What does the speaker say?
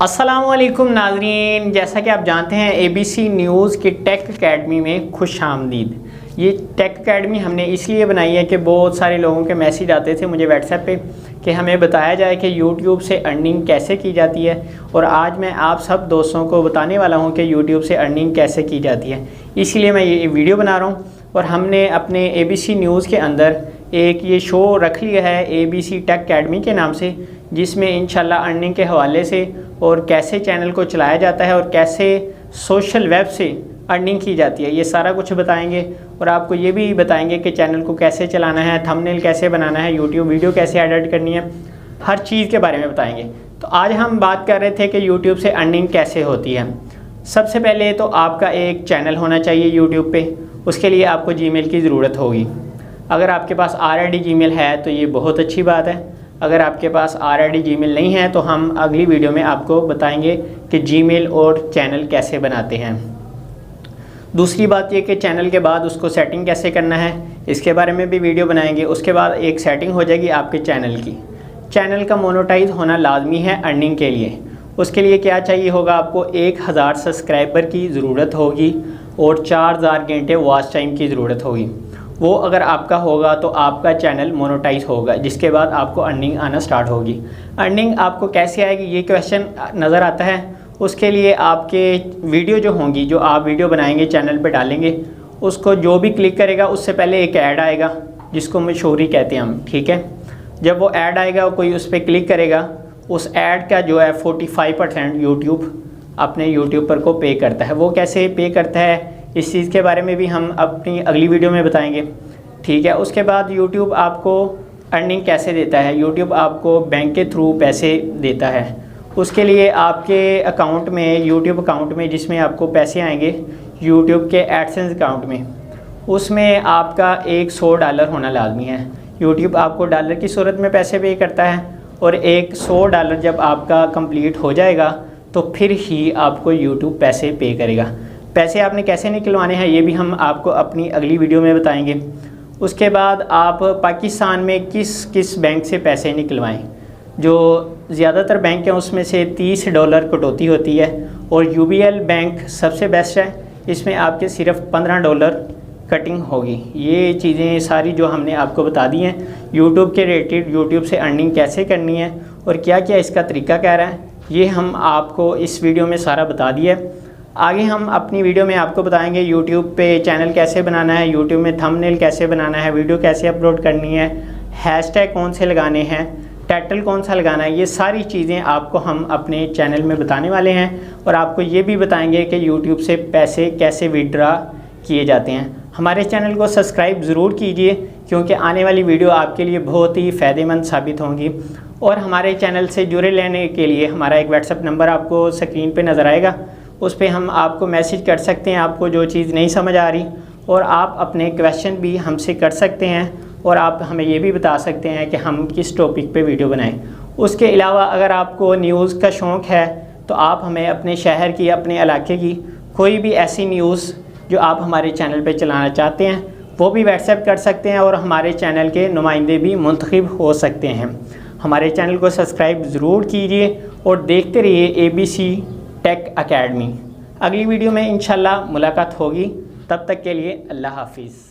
अस्सलामुअलैकुम नाज़रीन, जैसा कि आप जानते हैं ABC न्यूज़ की टेक अकेडमी में खुश आमदीद। ये टेक अकेडमी हमने इसलिए बनाई है कि बहुत सारे लोगों के मैसेज आते थे मुझे व्हाट्सएप पे कि हमें बताया जाए कि YouTube से अर्निंग कैसे की जाती है, और आज मैं आप सब दोस्तों को बताने वाला हूँ कि YouTube से अर्निंग कैसे की जाती है। इसलिए मैं ये वीडियो बना रहा हूँ। और हमने अपने ABC न्यूज़ के अंदर एक ये शो रख लिया है ABC टेक अकेडमी के नाम से, जिसमें इंशाल्लाह अर्निंग के हवाले से और कैसे चैनल को चलाया जाता है और कैसे सोशल वेब से अर्निंग की जाती है, ये सारा कुछ बताएंगे। और आपको ये भी बताएंगे कि चैनल को कैसे चलाना है, थंबनेल कैसे बनाना है, यूट्यूब वीडियो कैसे एडिट करनी है, हर चीज़ के बारे में बताएंगे। तो आज हम बात कर रहे थे कि यूट्यूब से अर्निंग कैसे होती है। सबसे पहले तो आपका एक चैनल होना चाहिए यूट्यूब पे। उसके लिए आपको जीमेल की ज़रूरत होगी। अगर आपके पास ऑलरेडी जीमेल है तो ये बहुत अच्छी बात है। अगर आपके पास ऑलरेडी जीमेल नहीं है तो हम अगली वीडियो में आपको बताएंगे कि जीमेल और चैनल कैसे बनाते हैं। दूसरी बात ये कि चैनल के बाद उसको सेटिंग कैसे करना है, इसके बारे में भी वीडियो बनाएंगे। उसके बाद एक सेटिंग हो जाएगी आपके चैनल की। चैनल का मोनेटाइज होना लाजमी है अर्निंग के लिए। उसके लिए क्या चाहिए होगा, आपको 1000 सब्सक्राइबर की ज़रूरत होगी और 4000 घंटे वॉच टाइम की ज़रूरत होगी। वो अगर आपका होगा तो आपका चैनल मोनेटाइज होगा, जिसके बाद आपको अर्निंग आना स्टार्ट होगी। अर्निंग आपको कैसे आएगी, ये क्वेश्चन नज़र आता है। उसके लिए आपके वीडियो जो होंगी, जो आप वीडियो बनाएंगे चैनल पे डालेंगे, उसको जो भी क्लिक करेगा उससे पहले एक ऐड आएगा जिसको मशहूरी कहते हैं हम, ठीक है। जब वो ऐड आएगा, कोई उस पर क्लिक करेगा, उस ऐड का जो है 45% यूट्यूब अपने यूट्यूब पर को पे करता है। वो कैसे पे करता है, इस चीज़ के बारे में भी हम अपनी अगली वीडियो में बताएंगे, ठीक है। उसके बाद यूट्यूब आपको अर्निंग कैसे देता है, यूट्यूब आपको बैंक के थ्रू पैसे देता है। उसके लिए आपके अकाउंट में, यूट्यूब अकाउंट में जिसमें आपको पैसे आएंगे यूट्यूब के एडसेंस अकाउंट में, उसमें आपका $100 होना लाजमी है। यूट्यूब आपको डॉलर की सूरत में पैसे पे करता है, और $100 जब आपका कंप्लीट हो जाएगा तो फिर ही आपको यूट्यूब पैसे पे करेगा। पैसे आपने कैसे निकलवाने हैं ये भी हम आपको अपनी अगली वीडियो में बताएंगे। उसके बाद आप पाकिस्तान में किस किस बैंक से पैसे निकलवाएं। जो ज़्यादातर बैंक हैं उसमें से $30 कटौती होती है, और UBL बैंक सबसे बेस्ट है, इसमें आपके सिर्फ $15 कटिंग होगी। ये चीज़ें सारी जो हमने आपको बता दी हैं यूट्यूब के रिलेटेड, यूट्यूब से अर्निंग कैसे करनी है और क्या क्या इसका तरीका कह रहा है, ये हम आपको इस वीडियो में सारा बता दिया है। आगे हम अपनी वीडियो में आपको बताएंगे यूट्यूब पे चैनल कैसे बनाना है, यूट्यूब में थंबनेल कैसे बनाना है, वीडियो कैसे अपलोड करनी है, हैशटैग कौन से लगाने हैं, टाइटल कौन सा लगाना है, ये सारी चीज़ें आपको हम अपने चैनल में बताने वाले हैं। और आपको ये भी बताएंगे कि यूट्यूब से पैसे कैसे विड्रॉ किए जाते हैं। हमारे चैनल को सब्सक्राइब ज़रूर कीजिए, क्योंकि आने वाली वीडियो आपके लिए बहुत ही फ़ायदेमंद साबित होंगी। और हमारे चैनल से जुड़े रहने के लिए हमारा एक व्हाट्सएप नंबर आपको स्क्रीन पे नज़र आएगा, उस पर हम आपको मैसेज कर सकते हैं आपको जो चीज़ नहीं समझ आ रही, और आप अपने क्वेश्चन भी हमसे कर सकते हैं, और आप हमें ये भी बता सकते हैं कि हम किस टॉपिक पे वीडियो बनाएं। उसके अलावा अगर आपको न्यूज़ का शौक़ है तो आप हमें अपने शहर की, अपने इलाके की कोई भी ऐसी न्यूज़ जो आप हमारे चैनल पे चलाना चाहते हैं वो भी व्हाट्सएप कर सकते हैं, और हमारे चैनल के नुमाइंदे भी मुंतखब हो सकते हैं। हमारे चैनल को सब्सक्राइब ज़रूर कीजिए और देखते रहिए ABC टेक अकेडमी। अगली वीडियो में इंशाल्लाह मुलाकात होगी, तब तक के लिए अल्लाह हाफिज़।